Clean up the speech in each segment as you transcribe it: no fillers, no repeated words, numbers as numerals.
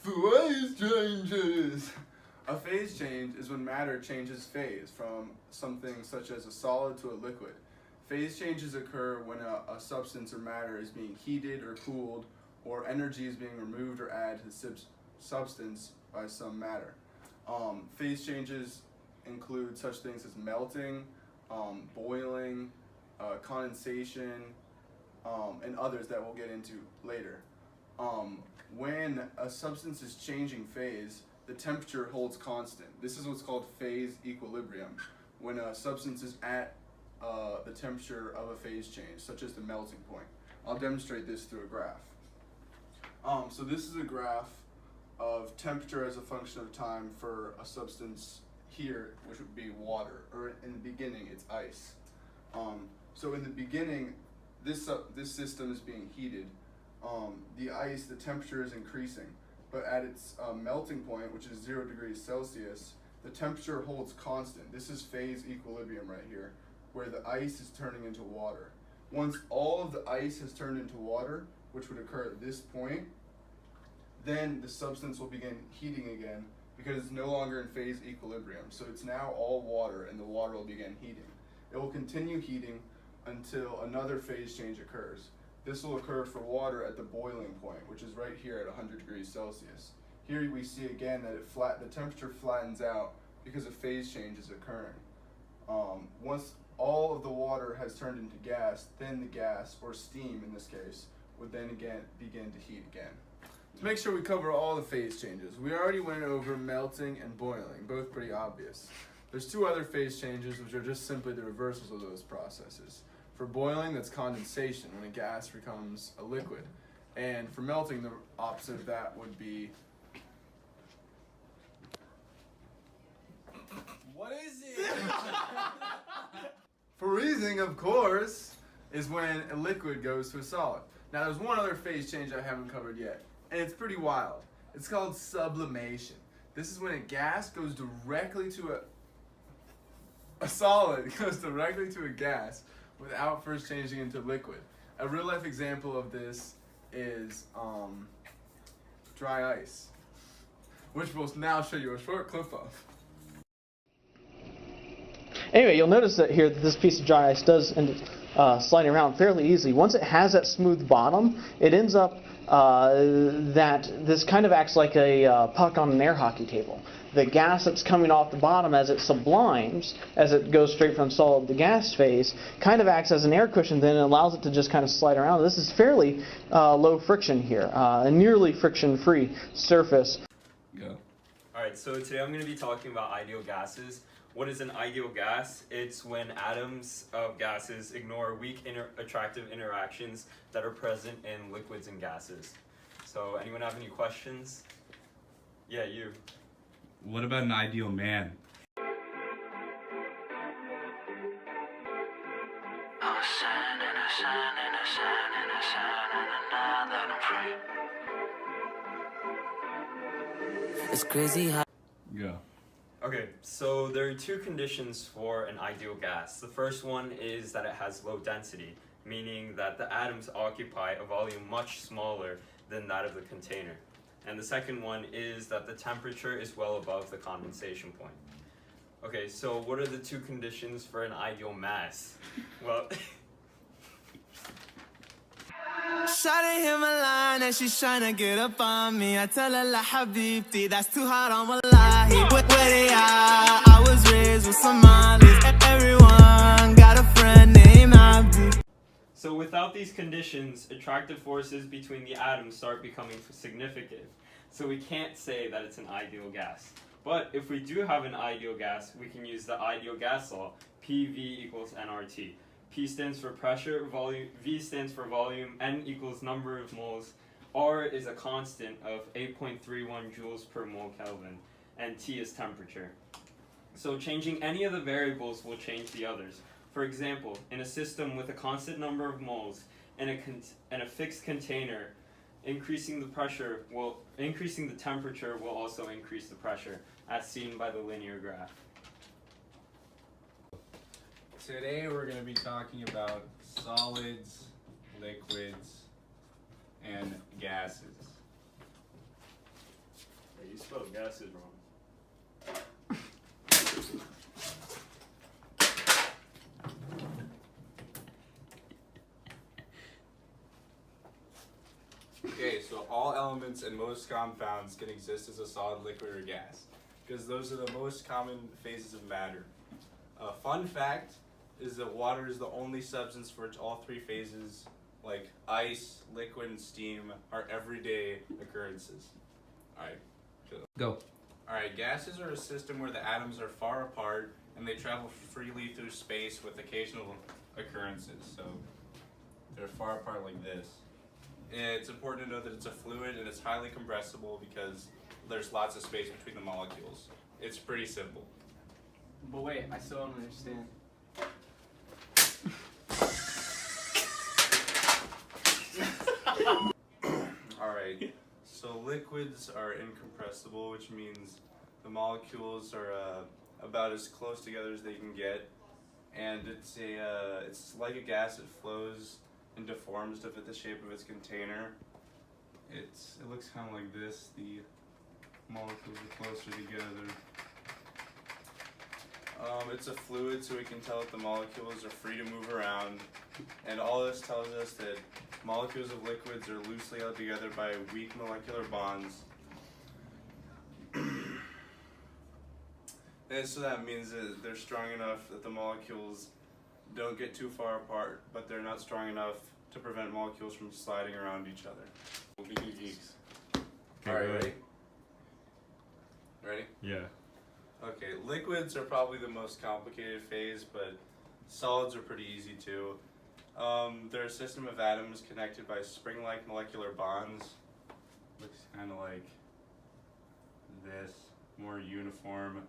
Phase changes! A phase change is when matter changes phase from something such as a solid to a liquid. Phase changes occur when a substance or matter is being heated or cooled, or energy is being removed or added to the substance by some matter. Phase changes include such things as melting, boiling, condensation, and others that we'll get into later. When a substance is changing phase, the temperature holds constant. This is what's called phase equilibrium, when a substance is at the temperature of a phase change, such as the melting point. I'll demonstrate this through a graph. So this is a graph of temperature as a function of time for a substance here, which would be water, or in the beginning it's ice. So in the beginning, this system is being heated. The ice, the temperature is increasing, but at its melting point, which is 0 degrees Celsius, the temperature holds constant. This is phase equilibrium right here, where the ice is turning into water. Once all of the ice has turned into water, which would occur at this point, then the substance will begin heating again because it's no longer in phase equilibrium. So it's now all water, and the water will begin heating. It will continue heating until another phase change occurs. This will occur for water at the boiling point, which is right here at 100 degrees Celsius. Here we see again that the temperature flattens out because a phase change is occurring. Once all of the water has turned into gas, then the gas, or steam in this case, would then again begin to heat again. To make sure we cover all the phase changes, we already went over melting and boiling, both pretty obvious. There's two other phase changes, which are just simply the reversals of those processes. For boiling, that's condensation, when a gas becomes a liquid. And for melting, the opposite of that would be... What is it? Freezing, of course, is when a liquid goes to a solid. Now, there's one other phase change I haven't covered yet, and it's pretty wild. It's called sublimation. This is when a gas goes directly to a solid goes directly to a gas without first changing into liquid. A real life example of this is dry ice, which we'll now show you a short clip of. Anyway, you'll notice that here that this piece of dry ice does end up sliding around fairly easily. Once it has that smooth bottom, it ends up that this kind of acts like a puck on an air hockey table. The gas that's coming off the bottom as it sublimes, as it goes straight from solid to gas phase, kind of acts as an air cushion, then it allows it to just kind of slide around. This is fairly low friction here, a nearly friction-free surface. Go. Alright, so today I'm going to be talking about ideal gases. What is an ideal gas? It's when atoms of gases ignore weak attractive interactions that are present in liquids and gases. So anyone have any questions? Yeah, you. What about an ideal man? It's crazy how... Go. Okay, so there are two conditions for an ideal gas. The first one is that it has low density, meaning that the atoms occupy a volume much smaller than that of the container. And the second one is that the temperature is well above the condensation point. Okay, so what are the two conditions for an ideal mass? Well, Shawty hit my line and she's tryna get up on me. I tell her la habibti, that's too hot on wallahi. Where they are, I was raised with Somalis. Everyone got a friend named Abdi. so without these conditions, attractive forces between the atoms start becoming significant. So we can't say that it's an ideal gas. But if we do have an ideal gas, we can use the ideal gas law, PV equals nRT. P stands for pressure, volume, V stands for volume, N equals number of moles, R is a constant of 8.31 joules per mole Kelvin, and T is temperature. So changing any of the variables will change the others. For example, in a system with a constant number of moles and a fixed container, increasing the temperature will also increase the pressure, as seen by the linear graph. Today we're going to be talking about solids, liquids, and gases. spelled gases wrong. Okay, so all elements and most compounds can exist as a solid, liquid, or gas, because those are the most common phases of matter. A fun fact is that water is the only substance for which all three phases, like ice, liquid, and steam, are everyday occurrences. Alright, Go. Alright, gases are a system where the atoms are far apart and they travel freely through space with occasional occurrences. So they're far apart like this. It's important to know that it's a fluid and it's highly compressible because there's lots of space between the molecules. It's pretty simple. But wait, I still don't understand. Alright, so liquids are incompressible, which means the molecules are about as close together as they can get. And it's like a gas, it flows and deforms to fit the shape of its container. It looks kind of like this. The molecules are closer together. It's a fluid, so we can tell that the molecules are free to move around. And all this tells us that molecules of liquids are loosely held together by weak molecular bonds. And so that means that they're strong enough that the molecules don't get too far apart, but they're not strong enough to prevent molecules from sliding around each other. We'll be good geeks. Alright, ready? Ready? Yeah. Okay, liquids are probably the most complicated phase, but solids are pretty easy too. They're a system of atoms connected by spring-like molecular bonds. Looks kind of like this, more uniform.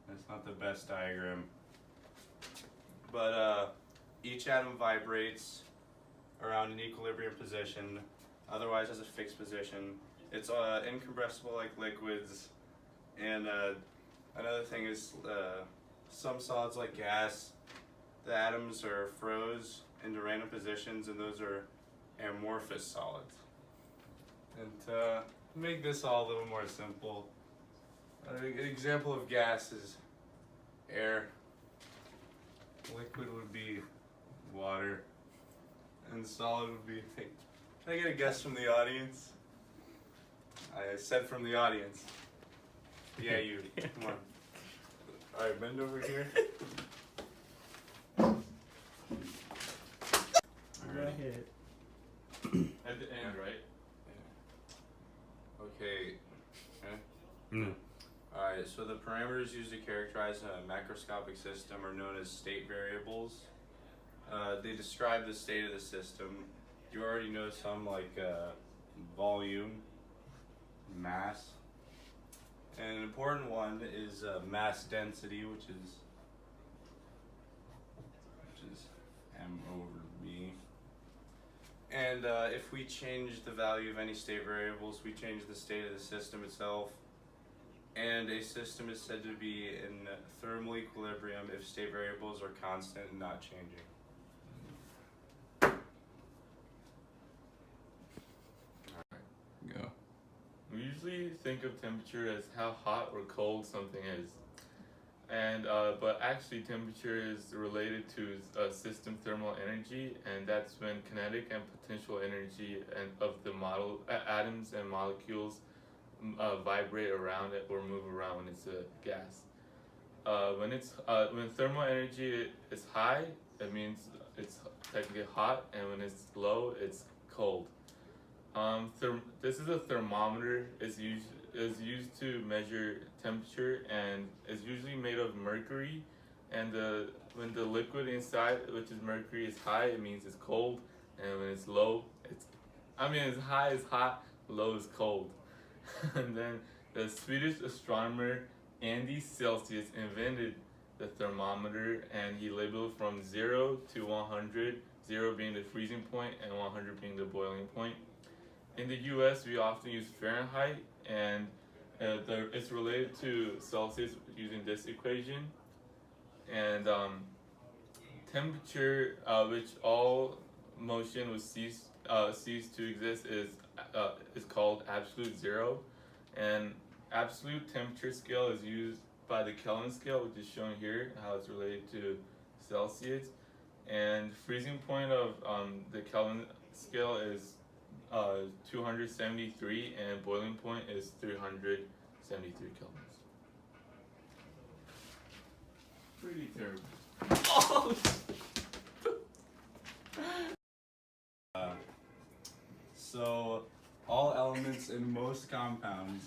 That's not the best diagram. But each atom vibrates around an equilibrium position, otherwise has a fixed position. It's incompressible like liquids. And another thing is some solids like gas, the atoms are froze into random positions, and those are amorphous solids. And to make this all a little more simple, an example of gas is air. Liquid would be water. And solid would be... Can I get a guess from the audience? I said from the audience. Yeah, you. Come on. Alright, bend over here. Go ahead. At the end, right? Okay. No. Alright, so the parameters used to characterize a macroscopic system are known as state variables. They describe the state of the system. You already know some like volume, mass. And an important one is mass density, which is m over b. And if we change the value of any state variables, we change the state of the system itself. And a system is said to be in thermal equilibrium if state variables are constant and not changing. Go. We usually think of temperature as how hot or cold something is, and but actually temperature is related to system thermal energy, and that's when kinetic and potential energy and of the atoms and molecules vibrate around it or move around when it's a gas. When thermal energy is high, it means it's technically hot, and when it's low, it's cold. This is a thermometer. It's used to measure temperature, and it's usually made of mercury. And when the liquid inside, which is mercury, is high, it means it's cold. And when it's low, it's high is hot, low is cold. And then the Swedish astronomer Andy Celsius invented the thermometer, and he labeled from 0 to 100, 0 being the freezing point and 100 being the boiling point. In the US, we often use Fahrenheit, and it's related to Celsius using this equation. And temperature, which all motion would cease cease to exist is called absolute zero, and absolute temperature scale is used by the Kelvin scale, which is shown here, how it's related to Celsius, and freezing point of the Kelvin scale is 273, and boiling point is 373 kelvins. Pretty terrible. So, all elements in most compounds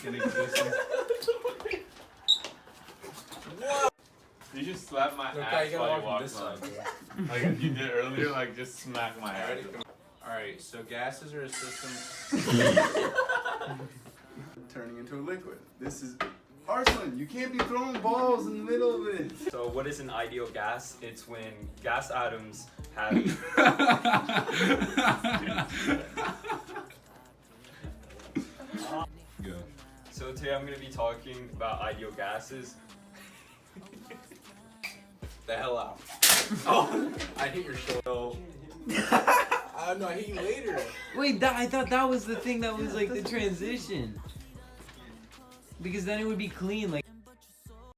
can exist in... You just slap my ass while you walk on. Like you did earlier, like just smack my ass. Alright, so gases are a system... Turning into a liquid. This is Arslan. You can't be throwing balls in the middle of it. So what is an ideal gas? It's when gas atoms have Go. So today I'm going to be talking about ideal gases. The hell out. Oh, I hit your show. No, I hit you later. Wait, I thought that was the thing that was like the transition. Because then it would be clean, like.